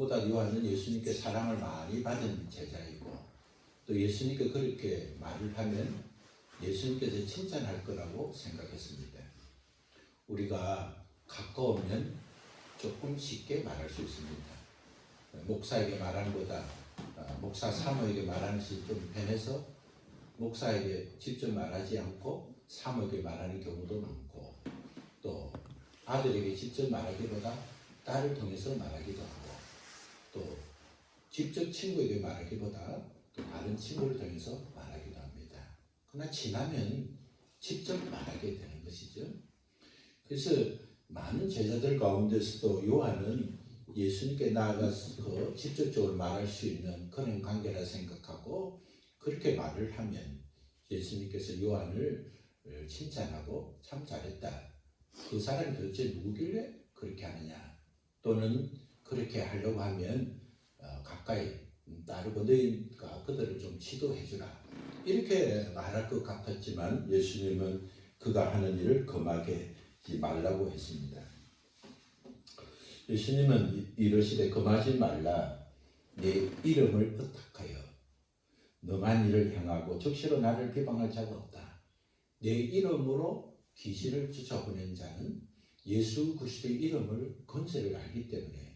보다 요한은 예수님께 사랑을 많이 받은 제자이고 또 예수님께 그렇게 말을 하면 예수님께서 칭찬할 거라고 생각했습니다. 우리가 가까우면 조금 쉽게 말할 수 있습니다. 목사에게 말하는 것보다 목사 사모에게 말하는 것이 좀 편해서 목사에게 직접 말하지 않고 사모에게 말하는 경우도 많고 또 아들에게 직접 말하기보다 딸을 통해서 말하기도 하고 또 직접 친구에게 말하기보다 또 다른 친구를 통해서 말하기도 합니다. 그러나 지나면 직접 말하게 되는 것이죠. 그래서 많은 제자들 가운데서도 요한은 예수님께 나아가서 직접적으로 말할 수 있는 그런 관계라 생각하고 그렇게 말을 하면 예수님께서 요한을 칭찬하고 참 잘했다. 그 사람이 도대체 누구길래 그렇게 하느냐 또는 그렇게 하려고 하면 가까이 따르고 너희가 그들을 좀 지도해 주라 이렇게 말할 것 같았지만 예수님은 그가 하는 일을 금하게 말라고 했습니다. 예수님은 이르시되 금하지 말라. 내 이름을 의탁하여 너만 이를 행하고 적시로 나를 비방할 자가 없다. 내 이름으로 귀신을 쫓아보낸 자는 예수 그리스도의 이름을 권세를 알기 때문에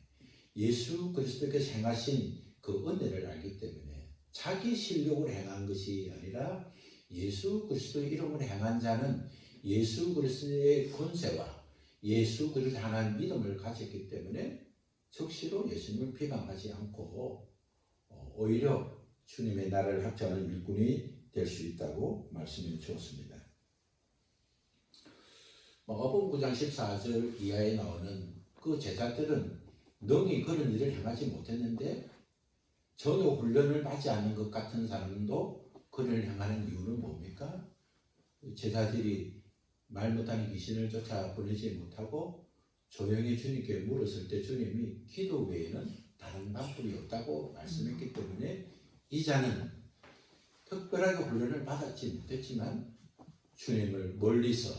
예수 그리스도께서 행하신 그 은혜를 알기 때문에 자기 실력으로 행한 것이 아니라 예수 그리스도의 이름으로 행한 자는 예수 그리스도의 권세와 예수 그리스도 하나님 믿음을 가졌기 때문에 적시로 예수님을 비방하지 않고 오히려 주님의 나라를 확장하는 일꾼이 될 수 있다고 말씀해 주었습니다. 마가복음 9장 14절 이하에 나오는 그 제자들은 능히 그런 일을 행하지 못했는데 전혀 훈련을 받지 않는 것 같은 사람도 그런 일을 행하는 이유는 뭡니까? 제자들이 말 못하는 귀신을 쫓아보내지 못하고 조용히 주님께 물었을 때 주님이 기도 외에는 다른 방법이 없다고 말씀했기 때문에 이 자는 특별하게 훈련을 받았지 못했지만 주님을 멀리서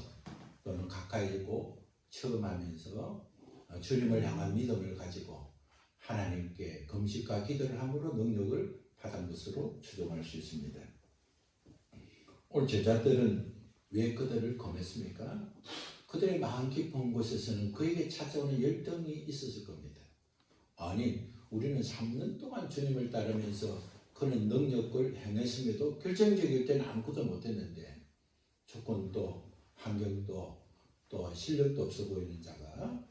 또는 가까이 있고 체험하면서 주님을 향한 믿음을 가지고 하나님께 금식과 기도를 함으로 능력을 받은 것으로 추정할 수 있습니다. 오늘 제자들은 왜 그들을 검했습니까? 그들의 마음 깊은 곳에서는 그에게 찾아오는 열정이 있었을 겁니다. 아니, 우리는 3년 동안 주님을 따르면서 그런 능력을 행했음에도 결정적일 때는 아무것도 못했는데 조건도 환경도 또 실력도 없어 보이는 자가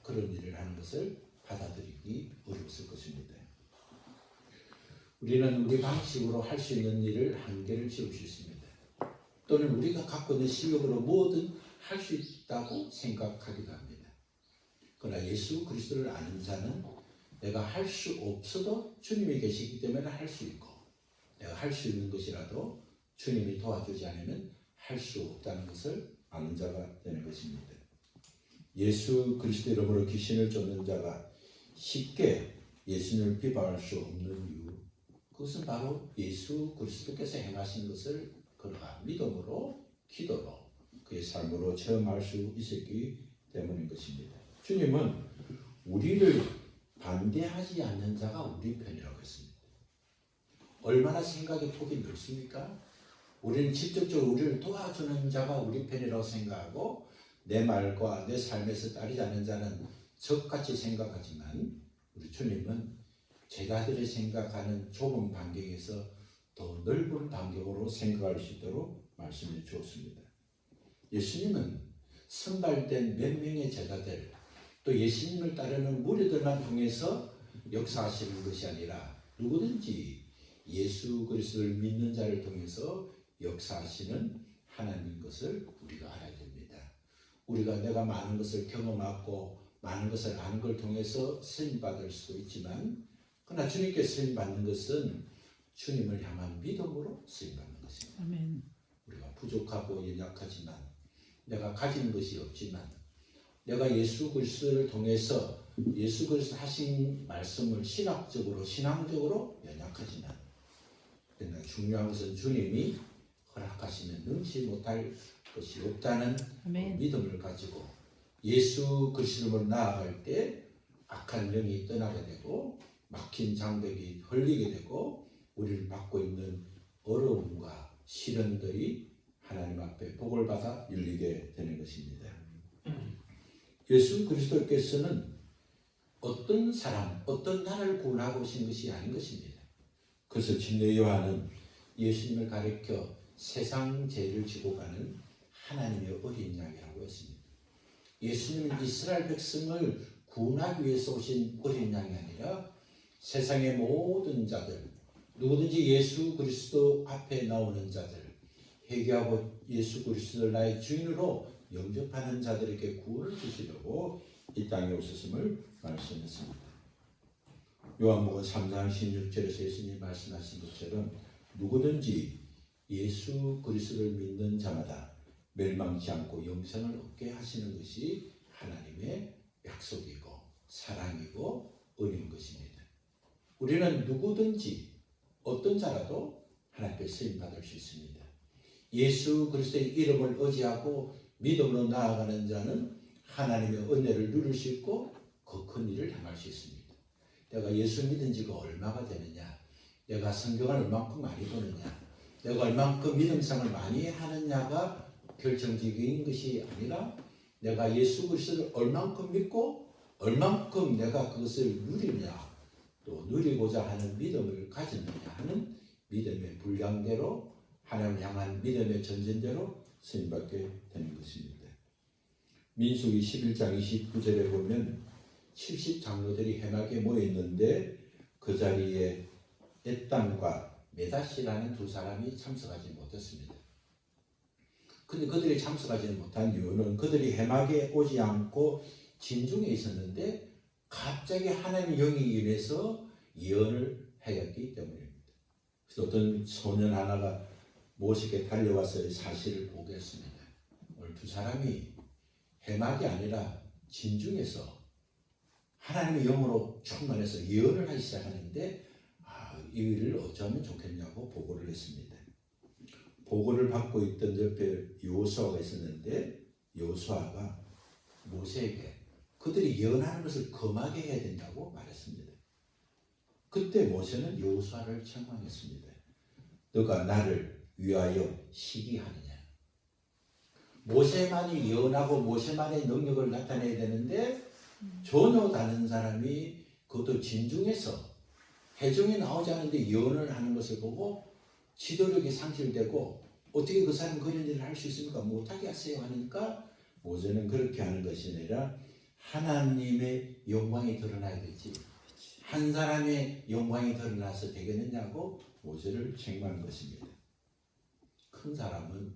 그런 일을 하는 것을 받아들이기 어려웠을 것입니다. 우리는 우리 방식으로 할 수 있는 일을 한계를 지을 수 있습니다. 또는 우리가 갖고 있는 실력으로 뭐든 할 수 있다고 생각하기도 합니다. 그러나 예수 그리스도를 아는 자는 내가 할 수 없어도 주님이 계시기 때문에 할 수 있고 내가 할 수 있는 것이라도 주님이 도와주지 않으면 할 수 없다는 것을 아는 자가 되는 것입니다. 예수 그리스도 이름으로 귀신을 쫓는 자가 쉽게 예수님을 비방할 수 없는 이유 그것은 바로 예수 그리스도께서 행하신 것을 그가 믿음으로 기도로 그의 삶으로 체험할 수 있었기 때문인 것입니다. 주님은 우리를 반대하지 않는 자가 우리 편이라고 했습니다. 얼마나 생각의 폭이 넓습니까? 우리는 직접적으로 우리를 도와주는 자가 우리 편이라고 생각하고 내 말과 내 삶에서 따르지 않는 자는 적같이 생각하지만 우리 주님은 제자들이 생각하는 좁은 반경에서 더 넓은 반경으로 생각할 수 있도록 말씀해 주었습니다. 예수님은 선발된 몇 명의 제자들 또 예수님을 따르는 무리들만 통해서 역사하시는 것이 아니라 누구든지 예수 그리스도를 믿는 자를 통해서 역사하시는 하나님인 것을 우리가 알아야 됩니다. 우리가 내가 많은 것을 경험하고 많은 것을 아는 걸 통해서 쓰임받을 수도 있지만 그러나 주님께 쓰임받는 것은 주님을 향한 믿음으로 쓰임받는 것입니다. 아멘. 우리가 부족하고 연약하지만 내가 가진 것이 없지만 내가 예수 그리스도를 통해서 예수 그리스도 하신 말씀을 신학적으로 신앙적으로 연약하지만 그러나 중요한 것은 주님이 허락하시면 능치 못할 것이 없다는 믿음을 가지고 예수 그리스도로 나아갈 때 악한 영이 떠나게 되고 막힌 장벽이 헐리게 되고 우리를 막고 있는 어려움과 시련들이 하나님 앞에 복을 받아 열리게 되는 것입니다. 예수 그리스도께서는 어떤 사람, 어떤 나라를 구원하고 오신 것이 아닌 것입니다. 그래서 침례 요한은 예수님을 가리켜 세상 죄를 지고 가는 하나님의 어린 양이라고 했습니다. 예수님은 이스라엘 백성을 구원하기 위해서 오신 어린 양이 아니라 세상의 모든 자들, 누구든지 예수 그리스도 앞에 나오는 자들, 회개하고 예수 그리스도를 나의 주인으로 영접하는 자들에게 구원을 주시려고 이 땅에 오셨음을 말씀했습니다. 요한복음 3장 16절에서 예수님이 말씀하신 것처럼 누구든지 예수 그리스도를 믿는 자마다 멸망치 않고 영생을 얻게 하시는 것이 하나님의 약속이고 사랑이고 은혜인 것입니다. 우리는 누구든지 어떤 자라도 하나님께 쓰임받을 수 있습니다. 예수 그리스도의 이름을 의지하고 믿음으로 나아가는 자는 하나님의 은혜를 누릴 수 있고 그 큰 일을 행할 수 있습니다. 내가 예수 믿은 지가 얼마가 되느냐, 내가 성경을 얼만큼 많이 보느냐, 내가 얼만큼 믿음생활을 많이 하느냐가 결정적인 것이 아니라 내가 예수 그리스도를 얼만큼 믿고 얼만큼 내가 그것을 누리냐, 또 누리고자 하는 믿음을 가졌느냐 하는 믿음의 분량대로 하나님을 향한 믿음의 전진대로 쓰임받게 되는 것입니다. 민수기 11장 29절에 보면 70장로들이 해막에 모였는데 그 자리에 에땀과 메다시라는 두 사람이 참석하지 못했습니다. 근데 그들이 참석하지 못한 이유는 그들이 해막에 오지 않고 진중에 있었는데 갑자기 하나님의 영이 임해서 예언을 하였기 때문입니다. 그래서 어떤 소년 하나가 모세에게 달려와서 사실을 보겠습니다. 오늘 두 사람이 해막이 아니라 진중에서 하나님의 영으로 충만해서 예언을 하기 시작하는데 이 일을 어쩌면 좋겠냐고 보고를 했습니다. 보고를 받고 있던 옆에 여호수아가 있었는데 여호수아가 모세에게 그들이 예언하는 것을 금하게 해야 된다고 말했습니다. 그때 모세는 여호수아를 책망했습니다. 너가 나를 위하여 시기하느냐. 모세만이 예언하고 모세만의 능력을 나타내야 되는데 전혀 다른 사람이 그것도 진중에서 해종에 나오지 않는데 예언을 하는 것을 보고 지도력이 상실되고 어떻게 그 사람이 그런 일을 할 수 있습니까? 못하게 하세요 하니까 모세는 그렇게 하는 것이 아니라 하나님의 영광이 드러나야 되지 한 사람의 영광이 드러나서 되겠느냐고 모세를 책망한 것입니다. 큰 사람은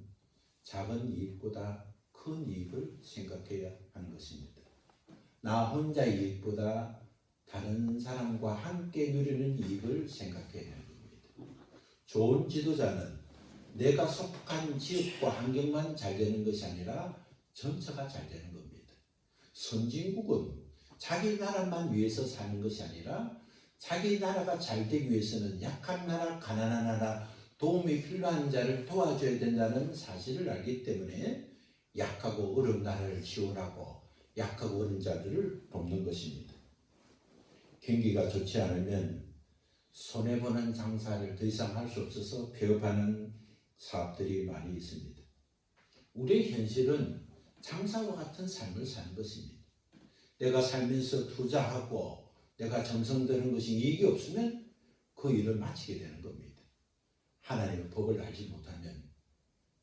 작은 이익보다 큰 이익을 생각해야 하는 것입니다. 나 혼자의 이익보다 다른 사람과 함께 누리는 이익을 생각해야 하는 겁니다. 좋은 지도자는 내가 속한 지역과 환경만 잘 되는 것이 아니라 전체가 잘 되는 겁니다. 선진국은 자기 나라만 위해서 사는 것이 아니라 자기 나라가 잘 되기 위해서는 약한 나라, 가난한 나라, 도움이 필요한 자를 도와줘야 된다는 사실을 알기 때문에 약하고 어려운 나라를 지원하고 약하고 어려운 자들을 돕는 것입니다. 경기가 좋지 않으면 손해보는 장사를 더 이상 할 수 없어서 폐업하는 사업들이 많이 있습니다. 우리의 현실은 장사와 같은 삶을 사는 것입니다. 내가 살면서 투자하고 내가 정성 드는 것이 이익이 없으면 그 일을 마치게 되는 겁니다. 하나님의 법을 알지 못하면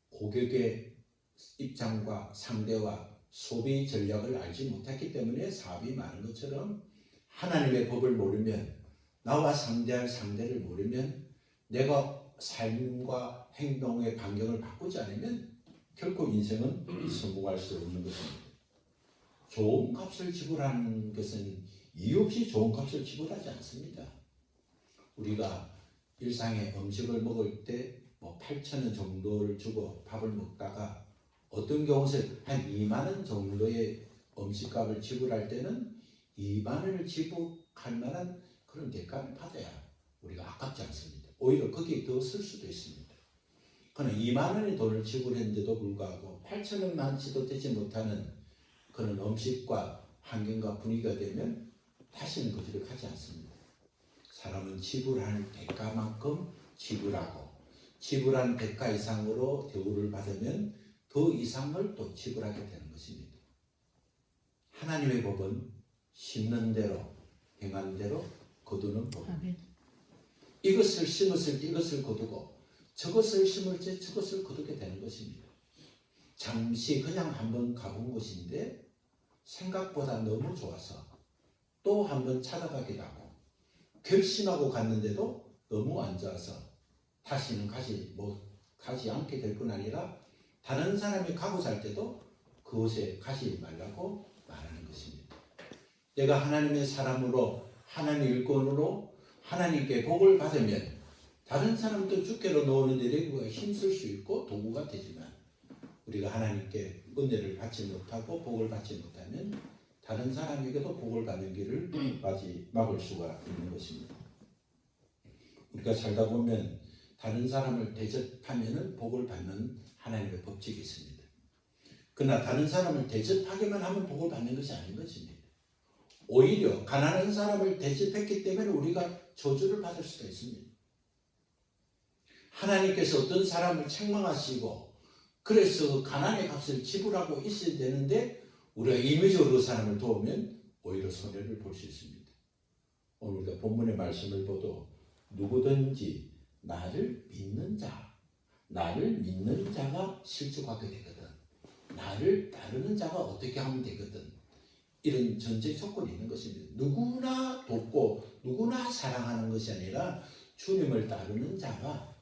고객의 입장과 상대와 소비 전략을 알지 못했기 때문에 사업이 많은 것처럼 하나님의 법을 모르면 나와 상대할 상대를 모르면 내가 삶과 행동의 반경을 바꾸지 않으면 결코 인생은 성공할 수 없는 것입니다. 좋은 값을 지불하는 것은 이유 없이 좋은 값을 지불하지 않습니다. 우리가 일상의 음식을 먹을 때 8,000원 정도를 주고 밥을 먹다가 어떤 경우는 한 2만 원 정도의 음식값을 지불할 때는 2만 원을 지불할 만한 그런 대가를 받아야 우리가 아깝지 않습니다. 오히려 거기에 더 쓸 수도 있습니다. 그러나 2만 원의 돈을 지불했는데도 불구하고 8,000원만 치도 되지 못하는 그런 음식과 환경과 분위기가 되면 다시는 그들을 가지 않습니다. 사람은 지불할 대가만큼 지불하고 지불한 대가 이상으로 대우를 받으면 그 이상을 또 지불하게 되는 것입니다. 하나님의 법은 심는 대로 행한 대로 거두는 법입니다. 이것을 심었을 때 이것을 거두고 저것을 심을 때 저것을 거두게 되는 것입니다. 잠시 그냥 한번 가본 곳인데 생각보다 너무 좋아서 또 한번 찾아가기도 하고 결심하고 갔는데도 너무 안 좋아서 다시는 가지 않게 될 뿐 아니라 다른 사람이 가고 살 때도 그곳에 가지 말라고 말하는 것입니다. 내가 하나님의 사람으로 하나님의 일꾼으로 하나님께 복을 받으면 다른 사람도 주께로 놓는 데 우리가 힘쓸 수 있고 도구가 되지만 우리가 하나님께 은혜를 받지 못하고 복을 받지 못하면 다른 사람에게도 복을 받는 길을 막을 수가 있는 것입니다. 우리가 살다 보면 다른 사람을 대접하면 복을 받는 하나님의 법칙이 있습니다. 그러나 다른 사람을 대접하기만 하면 복을 받는 것이 아닌 것입니다. 오히려 가난한 사람을 대접했기 때문에 우리가 저주를 받을 수가 있습니다. 하나님께서 어떤 사람을 책망하시고 그래서 가난의 값을 지불하고 있어야 되는데 우리가 임의적으로 그 사람을 도우면 오히려 손해를 볼 수 있습니다. 오늘 우리가 본문의 말씀을 보도 누구든지 나를 믿는 자가 실족하게 되거든. 나를 따르는 자가 어떻게 하면 되거든. 이런 전제 조건이 있는 것입니다. 누구나 돕고 누구나 사랑하는 것이 아니라 주님을 따르는 자가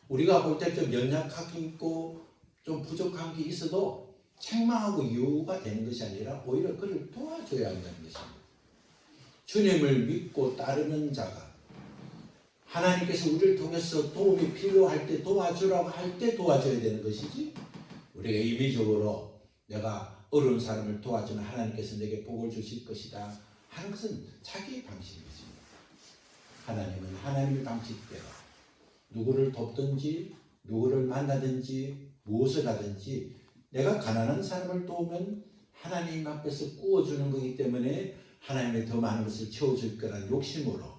우리가 볼 때 좀 연약하게 있고 좀 부족한 게 있어도 책망하고 이유가 되는 것이 아니라 오히려 그를 도와줘야 한다는 것입니다. 주님을 믿고 따르는 자가 하나님께서 우리를 통해서 도움이 필요할 때 도와주라고 할 때 도와줘야 되는 것이지 우리가 임의적으로 내가 어려운 사람을 도와주면 하나님께서 내게 복을 주실 것이다 하는 것은 자기의 방식이지. 하나님은 하나님의 방식대로 누구를 돕든지 누구를 만나든지 무엇을 하든지 내가 가난한 사람을 도우면 하나님 앞에서 구워주는 것이기 때문에 하나님의 더 많은 것을 채워줄 거라는 욕심으로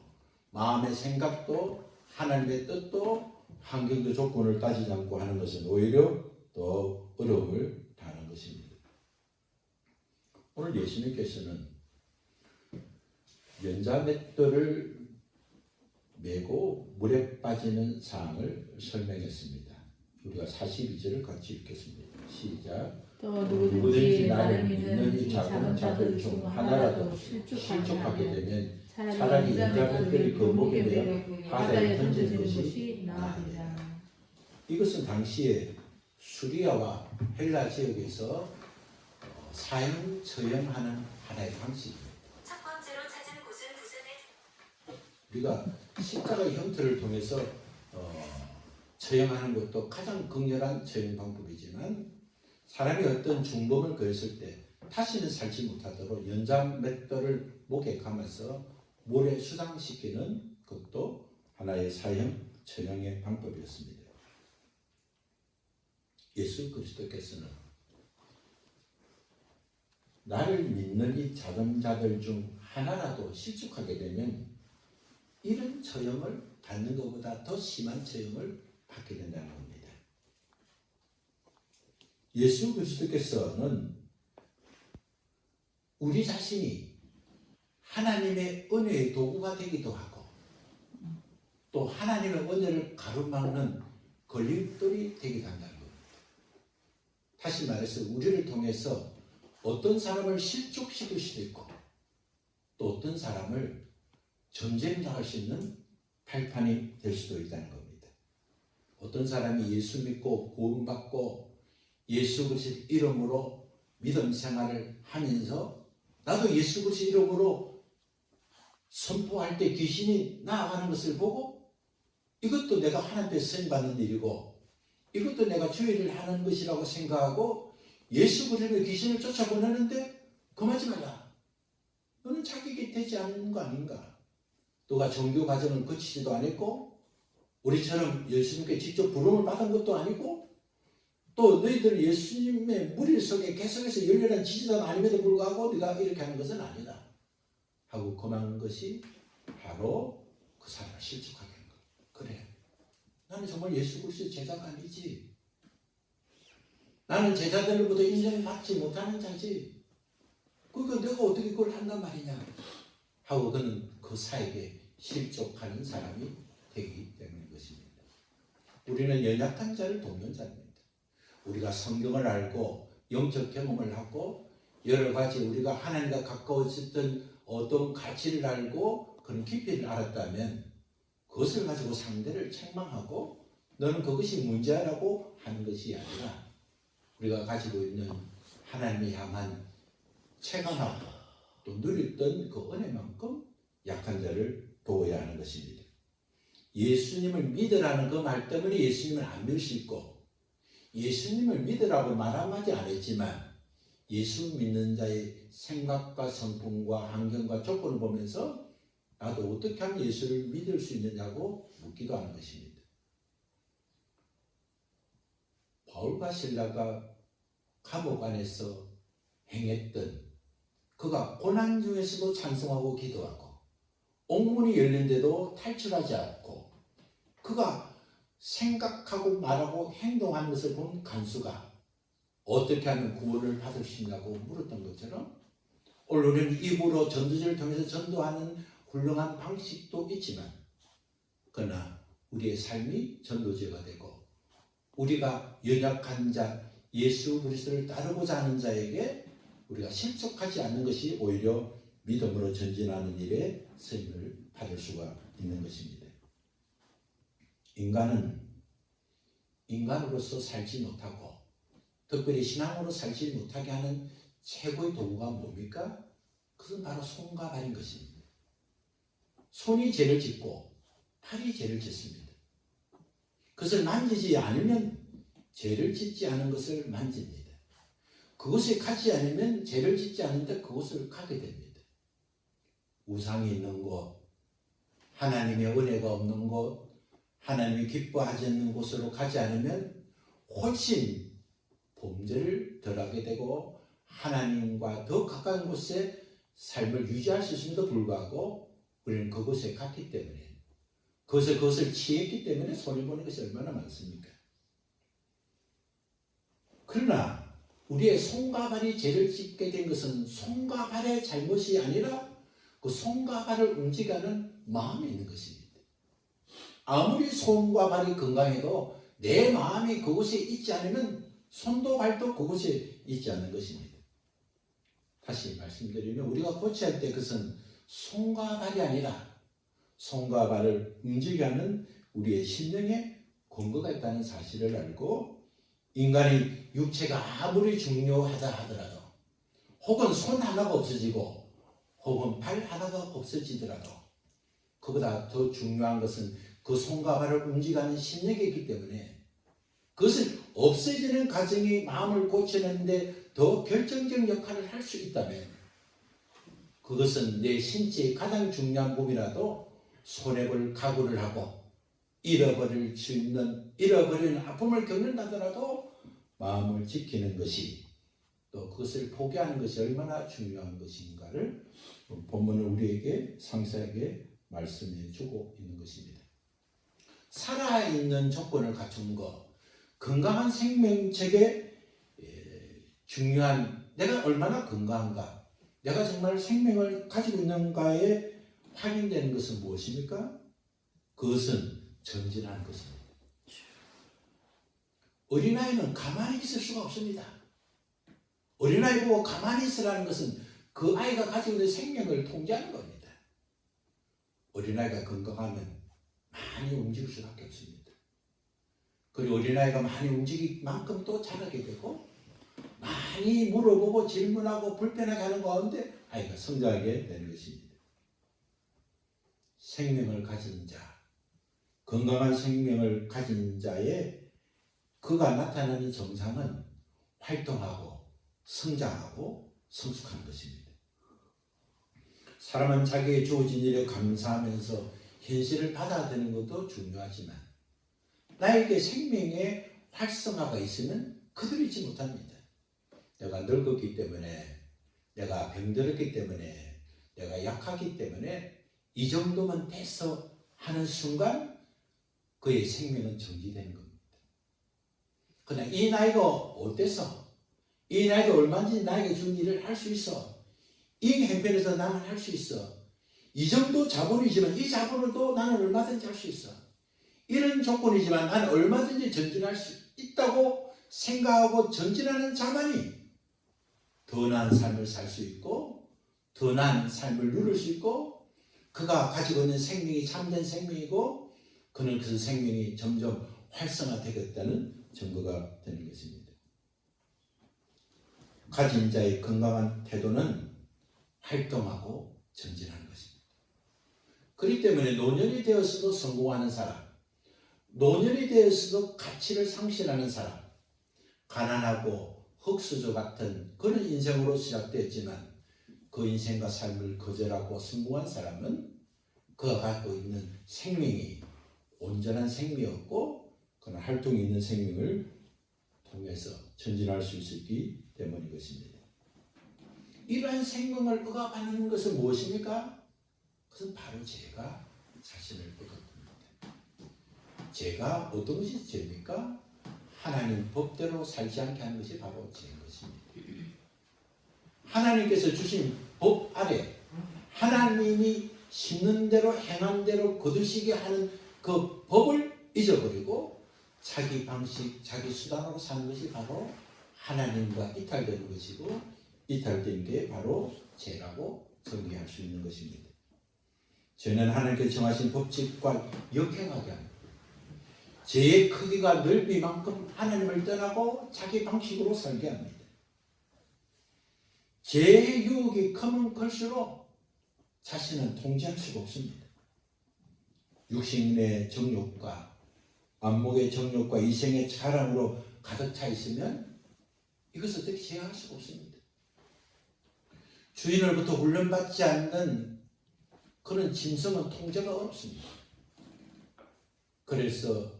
마음의 생각도 하나님의 뜻도 환경도 조건을 따지지 않고 하는 것은 오히려 더 어려움을 당하는 것입니다. 오늘 예수님께서는 연자맷돌을 메고 물에 빠지는 상황을 설명했습니다. 우리가 42절을 같이 읽겠습니다. 시작. 또 누구든지 나를 믿는 이 작은 자들 중 하나라도 실족하게 되면 차라리 연자맷돌이 그 목에 매어 바다에 던지는 것이 나으리라. 이것은 당시에 수리아와 헬라 지역에서 사형 처형하는 하나의 방식입니다. 첫 번째로 찾은 곳은 부산의 우리가 십자가의 형태를 통해서 처형하는 것도 가장 극렬한 처형 방법이지만 사람이 어떤 중범을 그렸을 때 다시는 살지 못하도록 연자맷돌을 목에 감아서 물에 수상시키는 것도 하나의 사형 처형의 방법이었습니다. 예수 그리스도께서는 나를 믿는 이 작은 자들 중 하나라도 실족하게 되면 이런 처형을 받는 것보다 더 심한 처형을 받게 된다는 겁니다. 예수 그리스도께서는 우리 자신이 하나님의 은혜의 도구가 되기도 하고 또 하나님의 은혜를 가로막는 걸림돌이 되기도 한다는 겁니다. 다시 말해서 우리를 통해서 어떤 사람을 실족시킬 수도 있고 또 어떤 사람을 전쟁당할 수 있는 발판이 될 수도 있다는 겁니다. 어떤 사람이 예수 믿고 구원받고 예수 그리스도 이름으로 믿음 생활을 하면서 나도 예수 그리스도 이름으로 선포할 때 귀신이 나아가는 것을 보고 이것도 내가 하나님께 쓰임받는 일이고 이것도 내가 주의를 하는 것이라고 생각하고 예수 그리스도의 귀신을 쫓아보내는데 금하지 말라. 너는 자격이 되지 않는 거 아닌가? 너가 종교 과정을 거치지도 않았고 우리처럼 예수님께 직접 부름을 받은 것도 아니고 또 너희들 예수님의 무리 속에 계속해서 열렬한 지지자가 아님에도 불구하고 네가 이렇게 하는 것은 아니다. 하고 금한 것이 바로 그 사람을 실족하게 한 거예요. 그래, 나는 정말 예수 그리스도의 제자가 아니지. 나는 제자들로부터 인정받지 못하는 자지. 그러니까 내가 어떻게 그걸 한단 말이냐 하고 그는 그 사역에 실족하는 사람이 되기 때문인 것입니다. 우리는 연약한 자를 돕는 자입니다. 우리가 성경을 알고 영적 경험을 하고 여러 가지 우리가 하나님과 가까워졌던 어떤 가치를 알고 그런 깊이를 알았다면 그것을 가지고 상대를 책망하고 너는 그것이 문제라고 하는 것이 아니라 우리가 가지고 있는 하나님을 향한 체감하고 또 누렸던 그 은혜만큼 약한 자를 도와야 하는 것입니다. 예수님을 믿으라는 그 말 때문에 예수님을 안 믿을 수 있고 예수님을 믿으라고 말 한마디 안 했지만 예수 믿는 자의 생각과 성품과 환경과 조건을 보면서 나도 어떻게 하면 예수를 믿을 수 있느냐고 묻기도 하는 것입니다. 바울과 실라가 감옥 안에서 행했던 그가 고난 중에서도 찬송하고 기도하고 옥문이 열린데도 탈출하지 않고 그가 생각하고 말하고 행동하는 것을 본 간수가 어떻게 하면 구원을 받을 수 있냐고 물었던 것처럼 오늘 우리는 입으로 전도지를 통해서 전도하는 훌륭한 방식도 있지만 그러나 우리의 삶이 전도지가 되고 우리가 연약한 자 예수 그리스도를 따르고자 하는 자에게 우리가 실족하지 않는 것이 오히려 믿음으로 전진하는 일에 쓰임을 받을 수가 있는 것입니다. 인간은 인간으로서 살지 못하고 특별히 신앙으로 살지 못하게 하는 최고의 도구가 뭡니까? 그것은 바로 손과 발인 것입니다. 손이 죄를 짓고 팔이 죄를 짓습니다. 그것을 만지지 않으면 죄를 짓지 않은 것을 만집니다. 그것에 가지 않으면 죄를 짓지 않는데 그것을 가게 됩니다. 우상이 있는 곳, 하나님의 은혜가 없는 곳, 하나님이 기뻐하지 않는 곳으로 가지 않으면 훨씬 범죄를 덜하게 되고 하나님과 더 가까운 곳에 삶을 유지할 수 있음에도 불구하고 우리는 그곳에 갔기 때문에 그것을 취했기 때문에 손해보는 것이 얼마나 많습니까? 그러나 우리의 손과 발이 죄를 짓게 된 것은 손과 발의 잘못이 아니라 그 손과 발을 움직이는 마음이 있는 것입니다. 아무리 손과 발이 건강해도 내 마음이 그곳에 있지 않으면 손도 발도 그곳에 있지 않는 것입니다. 다시 말씀드리면 우리가 고쳐야 할 때 그것은 손과 발이 아니라 손과 발을 움직이는 우리의 심령에 근거가 있다는 사실을 알고 인간의 육체가 아무리 중요하다 하더라도 혹은 손 하나가 없어지고 혹은 발 하나가 없어지더라도 그보다 더 중요한 것은 그 손과 발을 움직이는 심령이 있기 때문에 그것을 없애지는 과정이 마음을 고치는데 더 결정적 역할을 할 수 있다면 그것은 내 신체의 가장 중요한 부분이라도 손해볼 각오를 하고 잃어버릴 수 있는 잃어버리는 아픔을 겪는다더라도 마음을 지키는 것이 또 그것을 포기하는 것이 얼마나 중요한 것인가를 본문은 우리에게 상세하게 말씀해 주고 있는 것입니다. 살아있는 조건을 갖춘 것, 건강한 생명체계 중요한 내가 얼마나 건강한가, 내가 정말 생명을 가지고 있는가에 확인되는 것은 무엇입니까? 그것은 전진하는 것입니다. 어린아이는 가만히 있을 수가 없습니다. 어린아이 보고 가만히 있으라는 것은 그 아이가 가지고 있는 생명을 통제하는 겁니다. 어린아이가 건강하면 많이 움직일 수밖에 없습니다. 그리고 어린아이가 많이 움직일 만큼 또 자라게 되고 많이 물어보고 질문하고 불편하게 하는 가운데 아이가 성장하게 되는 것입니다. 생명을 가진 자, 건강한 생명을 가진 자의 그가 나타나는 정상은 활동하고 성장하고 성숙하는 것입니다. 사람은 자기의 주어진 일에 감사하면서 현실을 받아들이는 것도 중요하지만 나에게 생명의 활성화가 있으면 그대로 있지 못합니다. 내가 늙었기 때문에 내가 병들었기 때문에 내가 약하기 때문에 이 정도만 됐어 하는 순간 그의 생명은 정지되는 겁니다. 그냥 이 나이가 어때서? 이 나이가 얼마든지 나에게 준 일을 할 수 있어. 이 형편에서 나는 할 수 있어. 이 정도 자본이지만 이 자본으로도 나는 얼마든지 할 수 있어. 이런 조건이지만 나는 얼마든지 전진할 수 있다고 생각하고 전진하는 자만이 더 나은 삶을 살 수 있고 더 나은 삶을 누릴 수 있고 그가 가지고 있는 생명이 참된 생명이고 그는 그 생명이 점점 활성화되겠다는 증거가 되는 것입니다. 가진 자의 건강한 태도는 활동하고 전진하는 것입니다. 그렇기 때문에 노년이 되어서도 성공하는 사람, 노년이 되어서도 가치를 상실하는 사람, 가난하고 흙수저 같은 그런 인생으로 시작되었지만 그 인생과 삶을 거절하고 성공한 사람은 그가 갖고 있는 생명이 온전한 생명이었고 그는 활동이 있는 생명을 통해서 전진할 수 있었기 때문인 것입니다. 이러한 생명을 억압하는 것은 무엇입니까? 그것은 바로 죄가 자신을 억압합니다. 죄가 어떤 것이 죄입니까? 하나님 법대로 살지 않게 하는 것이 바로 죄인 것입니다. 하나님께서 주신 법 아래 하나님이 심는 대로 행한 대로 거두시게 하는 그 법을 잊어버리고 자기 방식, 자기 수단으로 사는 것이 바로 하나님과 이탈되는 것이고 이탈된 게 바로 죄라고 정의할 수 있는 것입니다. 죄는 하나님께서 정하신 법칙과 역행하게 합니다. 죄의 크기가 넓이만큼 하나님을 떠나고 자기 방식으로 살게 합니다. 죄의 유혹이 크면 클수록 자신은 통제할 수가 없습니다. 육신의 정욕과 안목의 정욕과 이생의 자랑으로 가득 차 있으면 이것을 어떻게 제어할 수가 없습니다. 주인으로부터 훈련받지 않는 그런 짐승은 통제가 어렵습니다. 그래서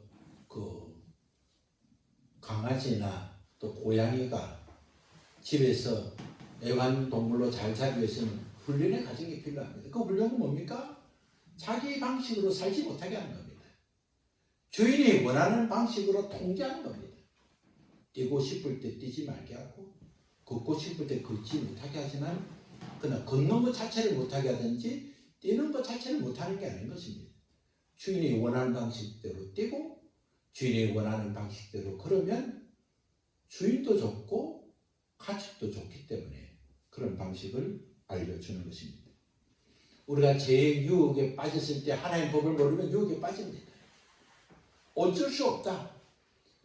그 강아지나 또 고양이가 집에서 애완동물로 잘 살기 위해서는 훈련의 과정이 필요합니다. 그 훈련은 뭡니까? 자기 방식으로 살지 못하게 하는 겁니다. 주인이 원하는 방식으로 통제하는 겁니다. 뛰고 싶을 때 뛰지 말게 하고 걷고 싶을 때 걷지 못하게 하지만 그러나 걷는 것 자체를 못하게 하든지 뛰는 것 자체를 못하는 게 아닌 것입니다. 주인이 원하는 방식대로 뛰고 주인이 원하는 방식대로 걸으면 주인도 좋고 가축도 좋기 때문에 그런 방식을 알려주는 것입니다. 우리가 죄의 유혹에 빠졌을 때 하나님의 법을 모르면 유혹에 빠집니다. 어쩔 수 없다.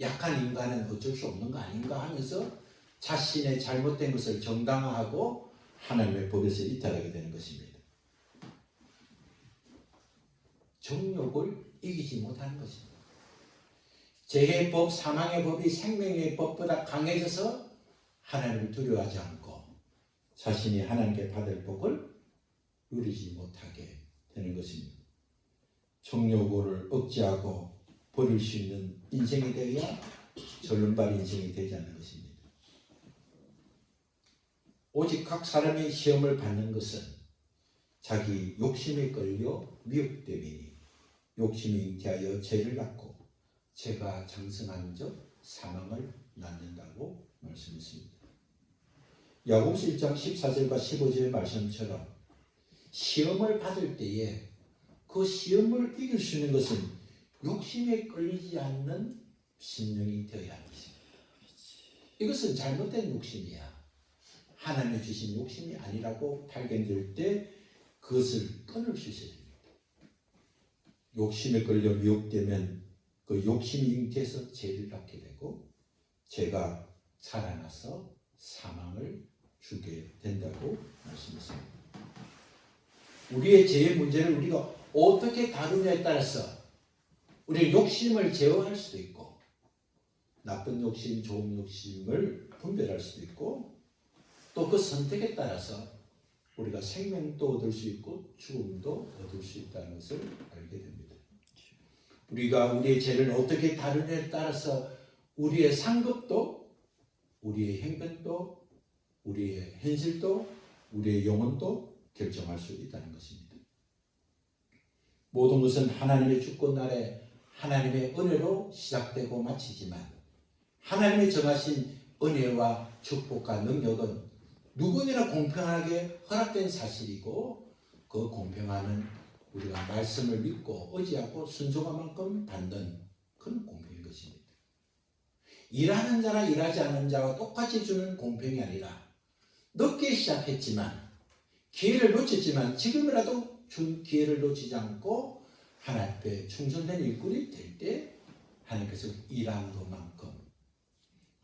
약한 인간은 어쩔 수 없는 거 아닌가 하면서 자신의 잘못된 것을 정당화하고 하나님의 법에서 이탈하게 되는 것입니다. 정욕을 이기지 못하는 것입니다. 죄의 법, 사망의 법이 생명의 법보다 강해져서 하나님을 두려워하지 않고 자신이 하나님께 받을 복을 누리지 못하게 되는 것입니다. 정욕을 억제하고 버릴 수 있는 인생이 되어야 절름발 인생이 되지 않는 것입니다. 오직 각 사람이 시험을 받는 것은 자기 욕심에 끌려 미혹됨이니 욕심이 잉태하여 죄를 낳고 죄가 장성한 적 사망을 낳는다고 말씀했습니다. 야고보서 1장 14절과 15절의 말씀처럼 시험을 받을 때에 그 시험을 이길 수 있는 것은 욕심에 끌리지 않는 심령이 되어야 하는 것입니다. 이것은 잘못된 욕심이야. 하나님이 주신 욕심이 아니라고 발견될 때 그것을 끊을 수 있어야 됩니다. 욕심에 끌려 미혹되면 그 욕심이 잉태해서 죄를 낳게 되고 죄가 살아나서 사망을 주게 된다고 말씀했습니다. 우리의 죄의 문제를 우리가 어떻게 다루냐에 따라서 우리의 욕심을 제어할 수도 있고 나쁜 욕심, 좋은 욕심을 분별할 수도 있고 또 그 선택에 따라서 우리가 생명도 얻을 수 있고 죽음도 얻을 수 있다는 것을 알게 됩니다. 우리가 우리의 죄를 어떻게 다루냐에 따라서 우리의 상급도, 우리의 행편도, 우리의 현실도, 우리의 영혼도 결정할 수 있다는 것입니다. 모든 것은 하나님의 주권 아래 하나님의 은혜로 시작되고 마치지만 하나님이 정하신 은혜와 축복과 능력은 누구에게나 공평하게 허락된 사실이고 그 공평함은 우리가 말씀을 믿고 의지하고 순종한 만큼 받는 그런 공평인 것입니다. 일하는 자나 일하지 않는 자와 똑같이 주는 공평이 아니라 늦게 시작했지만 기회를 놓쳤지만 지금이라도 준 기회를 놓치지 않고 하나님 앞에 충성된 일꾼이 될 때 하나님께서 일한 것만큼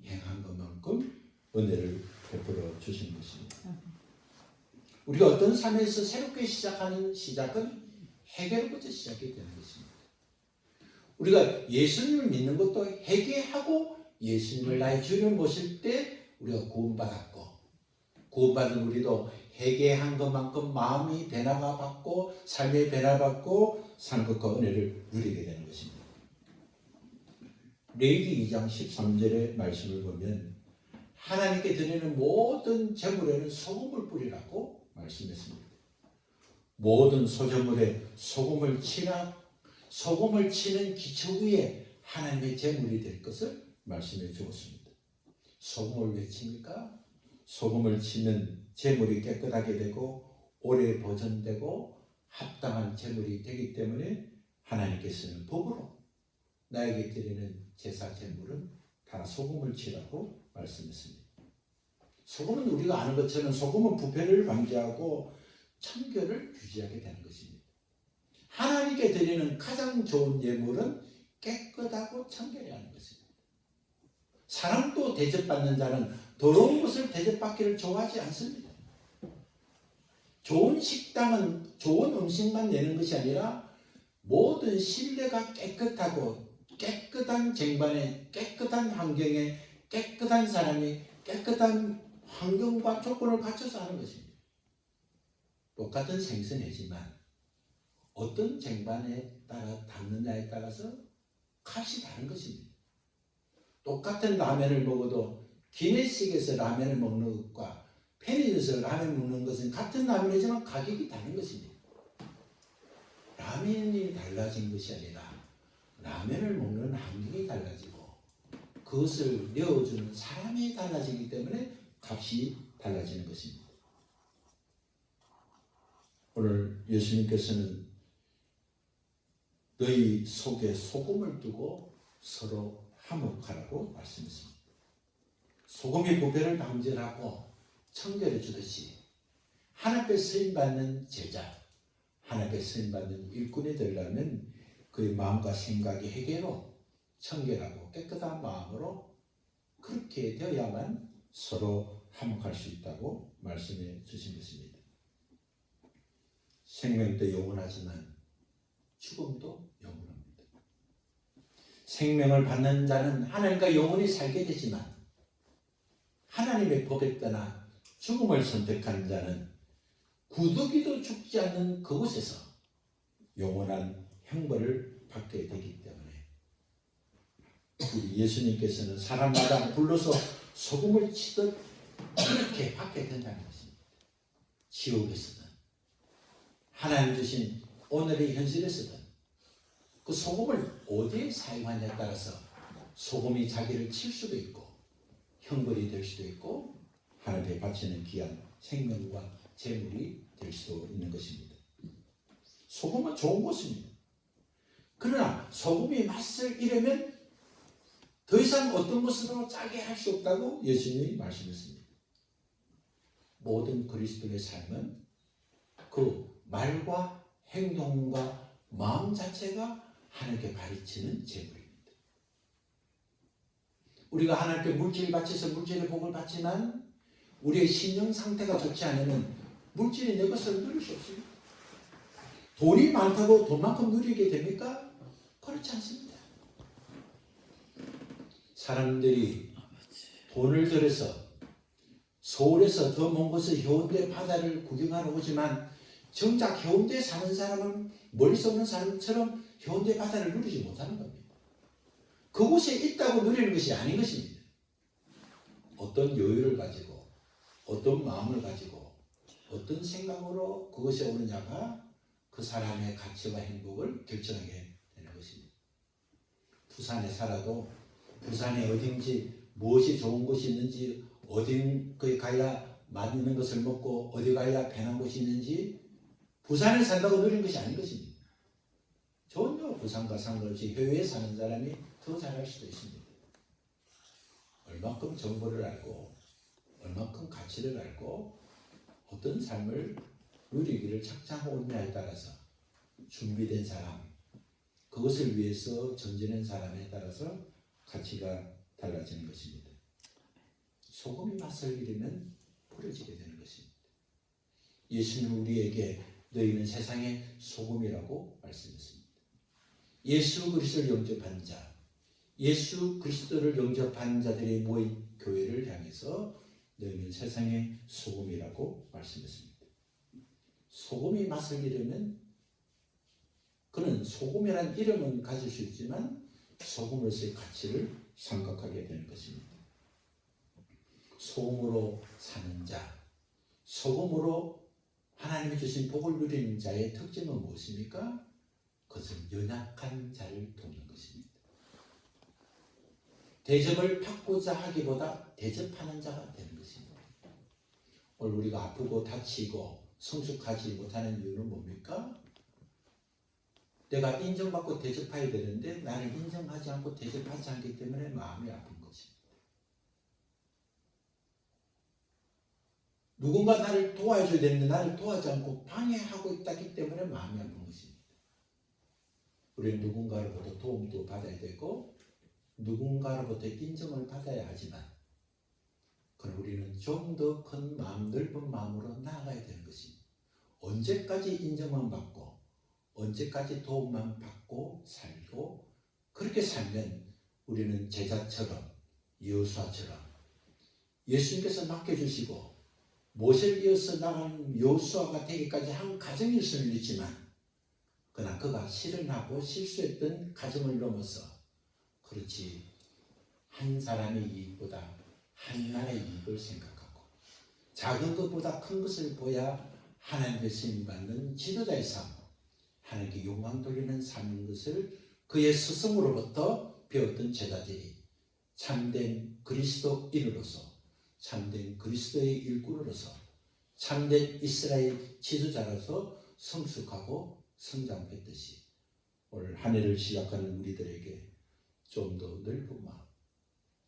행한 것만큼 은혜를 베풀어 주신 것입니다. 우리가 어떤 삶에서 새롭게 시작하는 시작은 회개로부터 시작이 되는 것입니다. 우리가 예수님을 믿는 것도 회개하고 예수님을 나의 주를 모실 때 우리가 구원받았고 구원받은 우리도 회개한 것만큼 마음이 변화가 받고 삶의 변화받고 산 것과 은혜를 누리게 되는 것입니다. 레위기 2장 13절의 말씀을 보면 하나님께 드리는 모든 제물에는 소금을 뿌리라고 말씀했습니다. 모든 소제물에 소금을 치는 기초 위에 하나님의 제물이 될 것을 말씀해 주었습니다. 소금을 왜 칩니까? 소금을 치면 제물이 깨끗하게 되고 오래 보존되고 합당한 제물이 되기 때문에 하나님께서는 법으로 나에게 드리는 제사 제물은 다 소금을 치라고 말씀했습니다. 소금은 우리가 아는 것처럼 소금은 부패를 방지하고 청결을 유지하게 되는 것입니다. 하나님께 드리는 가장 좋은 예물은 깨끗하고 청결해야 하는 것입니다. 사랑도 대접받는 자는 더러운 것을 대접받기를 좋아하지 않습니다. 좋은 식당은 좋은 음식만 내는 것이 아니라 모든 실내가 깨끗하고 깨끗한 쟁반에 깨끗한 환경에 깨끗한 사람이 깨끗한 환경과 조건을 갖춰서 하는 것입니다. 똑같은 생선이지만 어떤 쟁반에 따라 담느냐에 따라서 값이 다른 것입니다. 똑같은 라면을 먹어도 기내식에서 라면을 먹는 것과 편의점에서 라면 먹는 것은 같은 라면이지만 가격이 다른 것입니다. 라면이 달라진 것이 아니라 라면을 먹는 환경이 달라지고 그것을 내어주는 사람이 달라지기 때문에 값이 달라지는 것입니다. 오늘 예수님께서는 너희 속에 소금을 두고 서로 화목하라고 말씀했습니다. 소금이 부패를 방지하고 청결해 주듯이 하나님 앞에 쓰임받는 제자, 하나님 앞에 쓰임받는 일꾼이 되려면 그의 마음과 생각이 회개로 청결하고 깨끗한 마음으로 그렇게 되어야만 서로 화목할 수 있다고 말씀해 주신 것입니다. 생명도 영원하지만 죽음도 영원합니다. 생명을 받는 자는 하나님과 영원히 살게 되지만 하나님의 법에 떠나 죽음을 선택한 자는 구더기도 죽지 않는 그곳에서 영원한 형벌을 받게 되기 때문에 우리 예수님께서는 사람마다 불러서 소금을 치듯 그렇게 받게 된다는 것입니다. 지옥에서든 하나님 주신 오늘의 현실에서든 그 소금을 어디에 사용하냐에 따라서 소금이 자기를 칠 수도 있고 형벌이 될 수도 있고 하나님께 바치는 귀한 생명과 재물이 될 수도 있는 것입니다. 소금은 좋은 것입니다. 그러나 소금이 맛을 잃으면 더 이상 어떤 것으로 짜게 할 수 없다고 예수님이 말씀했습니다. 모든 그리스도의 삶은 그 말과 행동과 마음 자체가 하나님께 가르치는 제물입니다. 우리가 하나님께 물질을 바쳐서 물질의 복을 받지만 우리의 심령 상태가 좋지 않으면 물질이 내 것을 누릴 수 없습니다. 돈이 많다고 돈만큼 누리게 됩니까? 그렇지 않습니다. 사람들이 돈을 들여서 서울에서 더 먼 곳에 해운대 바다를 구경하러 오지만 정작 해운대에 사는 사람은 멀리서 오는 사람처럼 해운대 바다를 누리지 못하는 겁니다. 그곳에 있다고 누리는 것이 아닌 것입니다. 어떤 여유를 가지고 어떤 마음을 가지고 어떤 생각으로 그것이 오느냐가 그 사람의 가치와 행복을 결정하게 되는 것입니다. 부산에 살아도 부산에 어딘지 무엇이 좋은 곳이 있는지 어디 가야 맛있는 것을 먹고 어디 가야 편한 곳이 있는지 부산에 산다고 누린 것이 아닌 것입니다. 전혀 부산과 상관없이 해외에 사는 사람이 더 잘할 수도 있습니다. 얼마큼 정보를 알고 얼마큼 가치를 알고 어떤 삶을 누리기를 착장하느냐에 따라서 준비된 사람, 그것을 위해서 전진한 사람에 따라서 가치가 달라지는 것입니다. 소금이 맛을 잃으면 버려지게 되는 것입니다. 예수님은 우리에게 너희는 세상의 소금이라고 말씀했습니다. 예수 그리스도를 영접한 자, 예수 그리스도를 영접한 자들이 모인 교회를 향해서 너희는 세상의 소금이라고 말씀했습니다. 소금이 맛을 잃으면 그는 소금이라는 이름은 가질 수 있지만 소금으로서의 가치를 생각하게 되는 것입니다. 소금으로 사는 자, 소금으로 하나님이 주신 복을 누리는 자의 특징은 무엇입니까? 그것은 연약한 자를 돕는 것입니다. 대접을 받고자 하기보다 대접하는 자가 되는 것입니다. 오늘 우리가 아프고 다치고 성숙하지 못하는 이유는 뭡니까? 내가 인정받고 대접해야 되는데 나를 인정하지 않고 대접하지 않기 때문에 마음이 아픈 것입니다. 누군가 나를 도와줘야 되는데 나를 도와지 않고 방해하고 있기 때문에 마음이 아픈 것입니다. 우리는 누군가로부터 도움도 받아야 되고 누군가로부터 인정을 받아야 하지만 그럼 우리는 좀 더 큰 마음, 넓은 마음으로 나아가야 되는 것입니다. 언제까지 인정만 받고 언제까지 도움만 받고 살고 그렇게 살면 우리는 제자처럼 여호수아처럼 예수님께서 맡겨주시고 모세를 이어서 나가는 여호수아가 되기까지 한 가정일 수는 있지만 그러나 그가 실현하고 실수했던 가정을 넘어서 그렇지 한 사람의 이익보다 한 나라의 이익을 생각하고 작은 것보다 큰 것을 보야 하나님께 쓰임받는 지도자의 삶, 하나님께 영광 돌리는 삶인 것을 그의 스승으로부터 배웠던 제자들이 참된 그리스도인으로서 참된 그리스도의 일꾼으로서 참된 이스라엘 지도자로서 성숙하고 성장했듯이 오늘 한 해를 시작하는 우리들에게 좀 더 넓은 마음,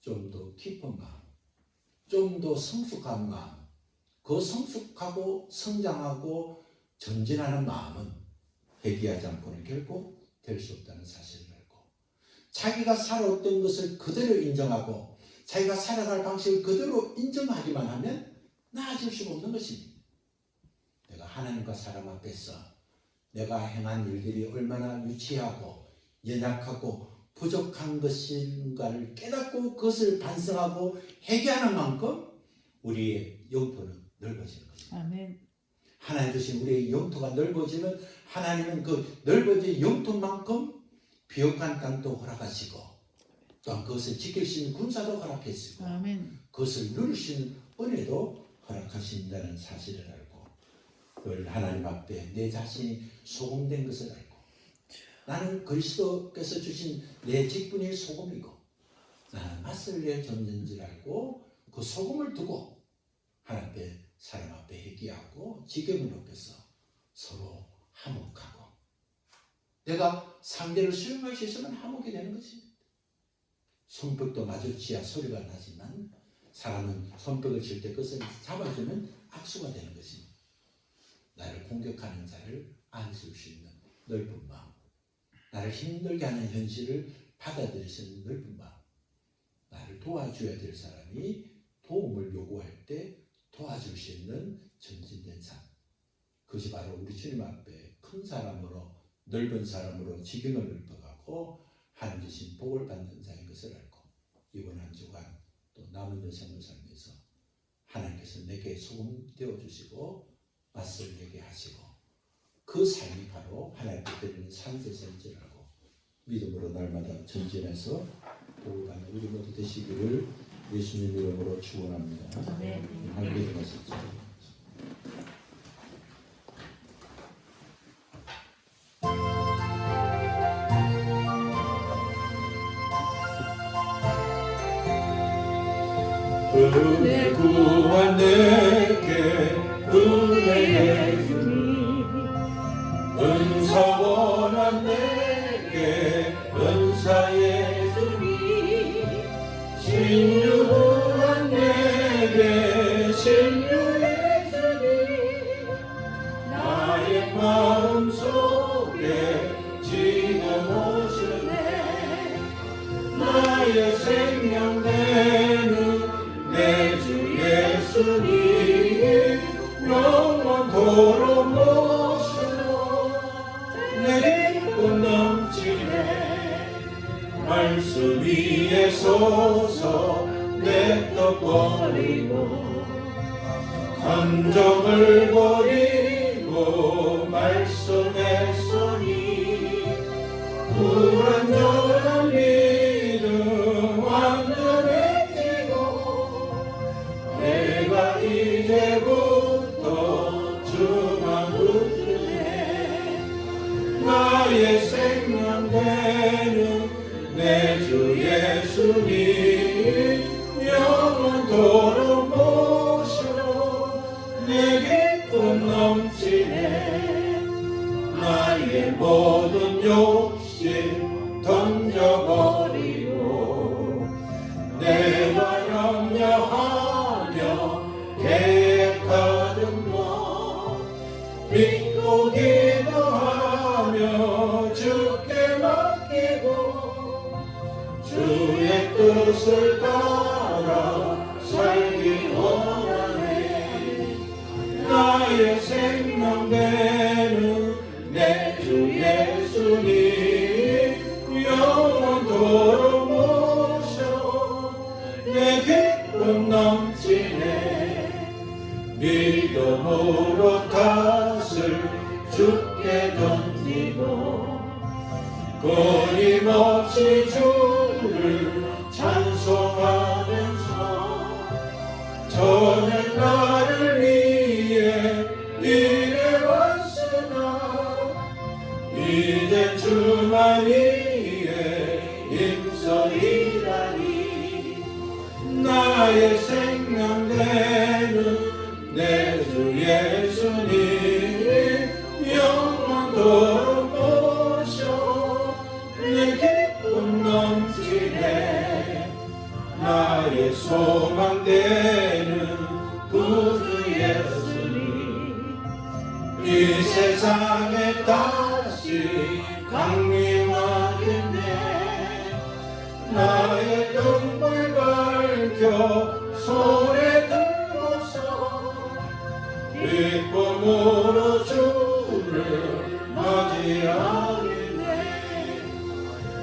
좀 더 깊은 마음, 좀 더 성숙한 마음, 그 성숙하고 성장하고 전진하는 마음은 회개하지 않고는 결코 될 수 없다는 사실을 알고 자기가 살아왔던 것을 그대로 인정하고 자기가 살아갈 방식을 그대로 인정하기만 하면 나아질 수가 없는 것입니다. 내가 하나님과 사람 앞에서 내가 행한 일들이 얼마나 유치하고 연약하고 부족한 것인가를 깨닫고 그것을 반성하고 회개하는 만큼 우리의 영토는 넓어지는 것입니다. 아멘. 하나님 주신 우리의 영토가 넓어지면 하나님은 그 넓어진 영토만큼 비옥한 땅도 허락하시고 또한 그것을 지킬 수 있는 군사도 허락하시고 아멘. 그것을 누릴 수 있는 은혜도 허락하신다는 사실을 알고 늘 하나님 앞에 내 자신이 소금된 것을 알고 나는 그리스도께서 주신 내 직분이 소금이고 나는 맛을 내 줬는지를 알고 그 소금을 두고 하나님 앞에 사람 앞에 회개하고 지경을 높여서 서로 화목하고 내가 상대를 수용할 수 있으면 화목이 되는 것입니다. 손뼉도 마주치야 소리가 나지만 사람은 손뼉을 칠 때 그것을 잡아주면 악수가 되는 것입니다. 나를 공격하는 자를 안줄 수 있는 넓은 마음, 나를 힘들게 하는 현실을 받아들일 수 있는 넓은 마음, 나를 도와줘야 될 사람이 도움을 요구할 때 도와줄 수 있는 전진된 삶, 그것이 바로 우리 주님 앞에 큰 사람으로 넓은 사람으로 지경을 넓혀가고 하나님 주신 복을 받는 자인 것을 알고 이번 한 주간 또 남은 여생을 살면서 하나님께서 내게 소금 되어주시고 맛을 내게 하시고 그 삶이 바로 하나님께 드리는 산제사인 줄 알고 믿음으로 날마다 전진해서 복을 받는 우리 모두 되시기를 예수님 이름으로 축원합니다. 아멘. 하나님 기도하시죠. 은혜 구한 내게 은혜의 주님 은사 원한 내게 은사의 주님 신유 구한 내게 신유의 주님 나의 마음속에 지금 오시네 나의 생명 되는 내 주 예수님 영원토록 모시고 내 기쁨 넘치네 말씀 위에 서서 내 떡 버리고 감정을 버리고 말씀에 서니 불완전한 믿음 완전해지고 내가 이제부터 주만 붙드네 나의 생명 되는 내 주 예수님 영원토록 모셔 내 기쁨 넘치네 나의 모든 욕심 던져버리고 내가 염려하며 계획하던 것 믿고 기도하며 주께 맡기고 주의 뜻을 따라 살기 원하네 나의 생명 되는 내 주 예수님 영원토록 모셔 내 기쁨 넘치네 믿음으로 탓을 주께 던지고 끊임없이 주를 찬송하면서 저는 나를 위해 일해왔으나 이제 주만 위해 힘써 일하리 나의 생명 되는 내 주 예수님 영원토록 모셔 내 기쁨 넘치네 나의 소망 되는 구주 예수님 이 세상에 다시 강림하겠네 나의 등불 밝혀 손에 들고서 기쁨으로 주를 맞이하겠네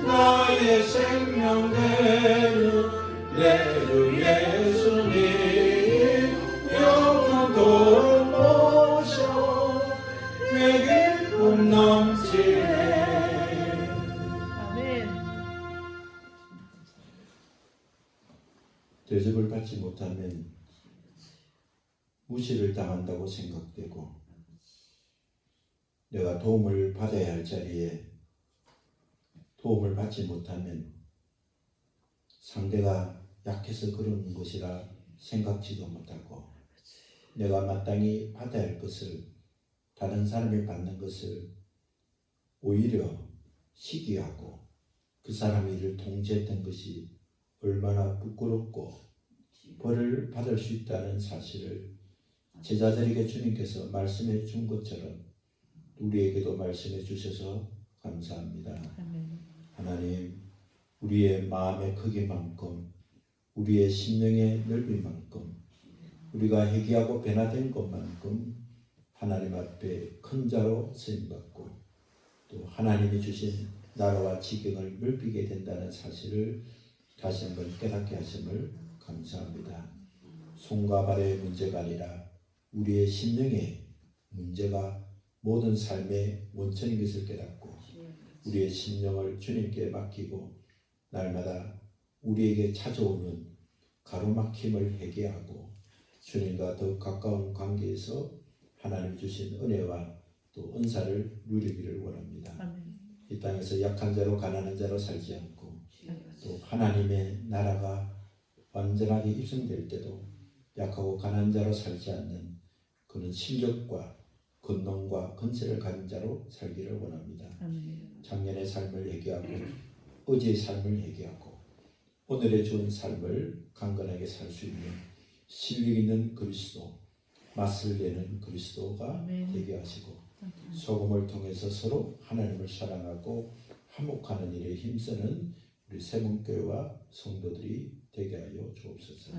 나의 생명 되는 내 주 예수님 영원토록 모셔 내 기쁨 넘치네 아멘. 대접을 받지 못하면 무시를 당한다고 생각되고 내가 도움을 받아야 할 자리에 도움을 받지 못하면 상대가 약해서 그런 것이라 생각지도 못하고 내가 마땅히 받아야 할 것을 다른 사람이 받는 것을 오히려 시기하고 그 사람의 일을 통제했던 것이 얼마나 부끄럽고 벌을 받을 수 있다는 사실을 제자들에게 주님께서 말씀해 준 것처럼 우리에게도 말씀해 주셔서 감사합니다. 아멘. 하나님, 우리의 마음의 크기만큼 우리의 심령의 넓이만큼 우리가 회개하고 변화된 것만큼 하나님 앞에 큰 자로 쓰임받고 또 하나님이 주신 나라와 지경을 넓히게 된다는 사실을 다시 한번 깨닫게 하심을 감사합니다. 손과 발의 문제가 아니라 우리의 심령의 문제가 모든 삶의 원천인 것을 깨닫고 우리의 심령을 주님께 맡기고 날마다 우리에게 찾아오는 가로막힘을 회개하고 주님과 더 가까운 관계에서 하나님 주신 은혜와 또 은사를 누리기를 원합니다. 아멘. 이 땅에서 약한 자로 가난한 자로 살지 않고 또 하나님의 나라가 완전하게 입성될 때도 약하고 가난한 자로 살지 않는 그런 실력과 권능과 건세를 가진 자로 살기를 원합니다. 작년의 삶을 회개하고 어제의 삶을 회개하고 오늘의 좋은 삶을 강건하게 살 수 있는 실력 있는 그리스도, 맛을 내는 그리스도가 되게 하시고 소금을 통해서 서로 하나님을 사랑하고 화목하는 일에 힘쓰는 우리 세문교회와 성도들이 되게 하여 주옵소서.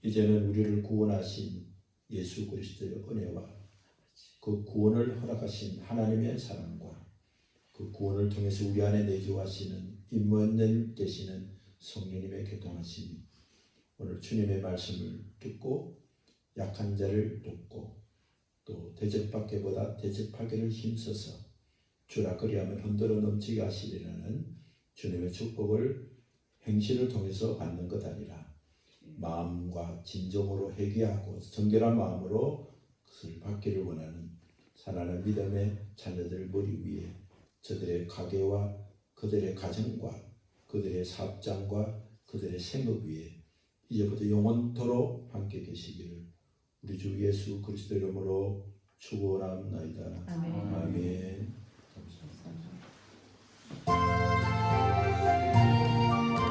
이제는 우리를 구원하신 예수 그리스도의 은혜와 그 구원을 허락하신 하나님의 사랑과 그 구원을 통해서 우리 안에 내주하시는 임무원님 되시는 성령님의 교통하심이 오늘 주님의 말씀을 듣고 약한 자를 돕고 또 대접받기보다 대접하기를 힘써서 주라 그리하면 흔들어 넘치게 하시리라는 주님의 축복을 행실을 통해서 받는 것 아니라 마음과 진정으로 회개하고 정결한 마음으로 그것을 받기를 원하는 사랑하는 믿음의 자녀들 머리 위에 저들의 가게와 그들의 가정과 그들의 사업장과 그들의 생업 위에 이제부터 영원토록 함께 계시기를 우리 주 예수 그리스도 이름으로 축원합니다. 아멘. 감사합니다.